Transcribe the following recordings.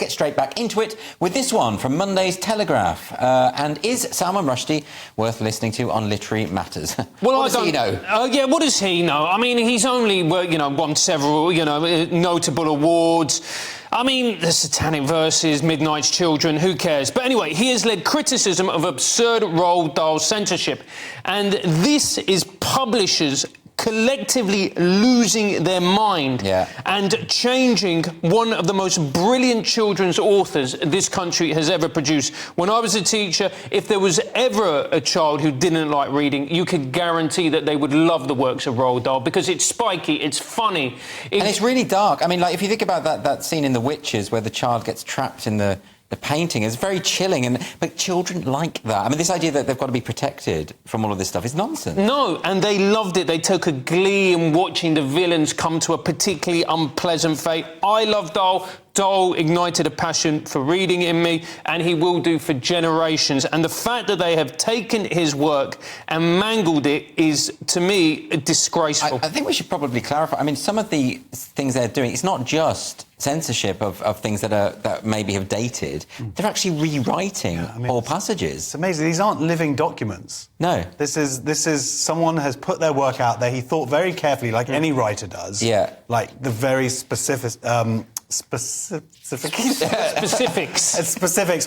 get straight back into it with this one from Monday's Telegraph. And is Salman Rushdie worth listening to on literary matters? Well, what does he know? Yeah, what does he know? I mean, he's only, won several, notable awards. I mean, the Satanic Verses, Midnight's Children, who cares? But anyway, he has led criticism of absurd Roald Dahl censorship. And this is publishers collectively losing their mind and changing one of the most brilliant children's authors this country has ever produced. When I was a teacher, if there was ever a child who didn't like reading, you could guarantee that they would love the works of Roald Dahl because it's spiky, it's funny. And it's really dark. I mean, like, if you think about that scene in The Witches where the child gets trapped in the painting, is very chilling, but children like that. I mean, this idea that they've got to be protected from all of this stuff is nonsense. No, and they loved it. They took a glee in watching the villains come to a particularly unpleasant fate. I love Dahl. Dahl ignited a passion for reading in me, and he will do for generations. And the fact that they have taken his work and mangled it is, to me, disgraceful. I think we should probably clarify. I mean, some of the things they're doing, it's not just censorship of things that maybe have dated. They're actually rewriting whole passages. It's amazing. These aren't living documents. No. This is someone has put their work out there. He thought very carefully, like any writer does. Yeah. Like the very specifics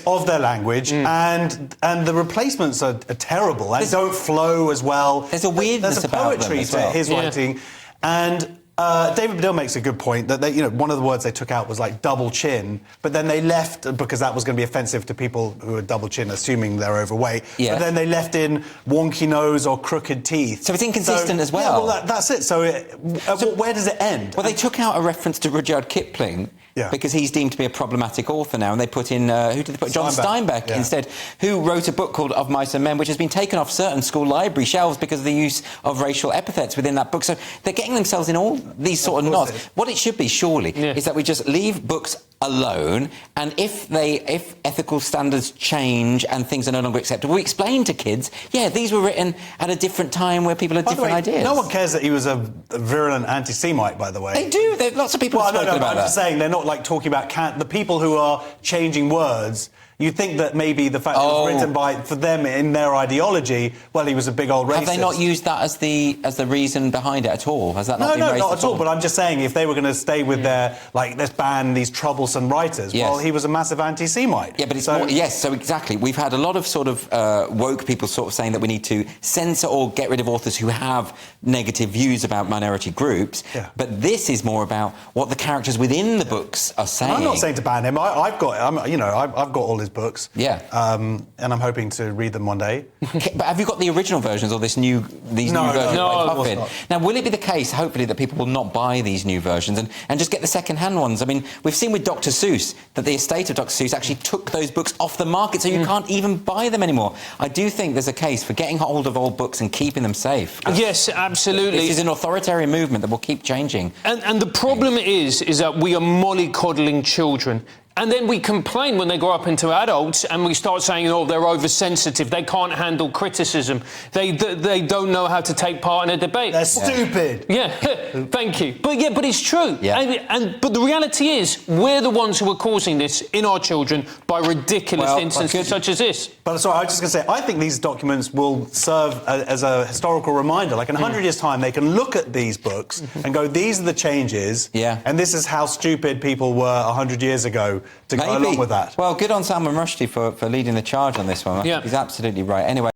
of their language, and the replacements are terrible and don't flow as well. There's a weirdness about them as well. To his writing, and David Baddiel makes a good point that one of the words they took out was like double chin, but then they left because that was going to be offensive to people who are double chin, assuming they're overweight. Yeah. But then they left in wonky nose or crooked teeth. So it's inconsistent as well. Yeah, well, that's it. So where does it end? Well, they took out a reference to Rudyard Kipling. Yeah. Because he's deemed to be a problematic author now, and they put in, who did they put? John Steinbeck instead, who wrote a book called Of Mice and Men, which has been taken off certain school library shelves because of the use of racial epithets within that book. So they're getting themselves in all these sort of knots. What it should be, surely, is that we just leave books alone, and if ethical standards change and things are no longer acceptable, we explain to kids, these were written at a different time where people had different ideas. No one cares that he was a virulent anti-Semite, by the way. They do. Lots of people have spoken about that. I'm just saying, they're not like talking about the people who are changing words. You think that maybe the fact that it was written for them in their ideology, well, he was a big old racist. Have they not used that as the reason behind it at all? Has that not been raised? No, not at all. But I'm just saying, if they were going to stay with their, let's ban these troublesome writers, well, he was a massive anti-Semite. Yeah, but it's more, so exactly. We've had a lot of sort of woke people sort of saying that we need to censor or get rid of authors who have negative views about minority groups. Yeah. But this is more about what the characters within the books are saying. I'm not saying to ban him. I've got all his books. Yeah. And I'm hoping to read them one day. But have you got the original versions or these new versions? No, now, will it be the case, hopefully, that people will not buy these new versions and just get the second-hand ones? I mean, we've seen with Dr. Seuss that the estate of Dr. Seuss actually took those books off the market, so you can't even buy them anymore. I do think there's a case for getting hold of old books and keeping them safe. Yes, absolutely. This is an authoritarian movement that will keep changing. And the problem is that we are mollycoddling children. And then we complain when they grow up into adults and we start saying, they're oversensitive, they can't handle criticism, they don't know how to take part in a debate. They're stupid. Yeah, thank you. But it's true. Yeah. But the reality is, we're the ones who are causing this in our children by ridiculous instances such as this. But sorry, I was just going to say, I think these documents will serve as a historical reminder. Like in 100 years' time, they can look at these books and go, these are the changes, and this is how stupid people were 100 years ago. To go along with that. Well, good on Salman Rushdie for leading the charge on this one. He's absolutely right. Anyway.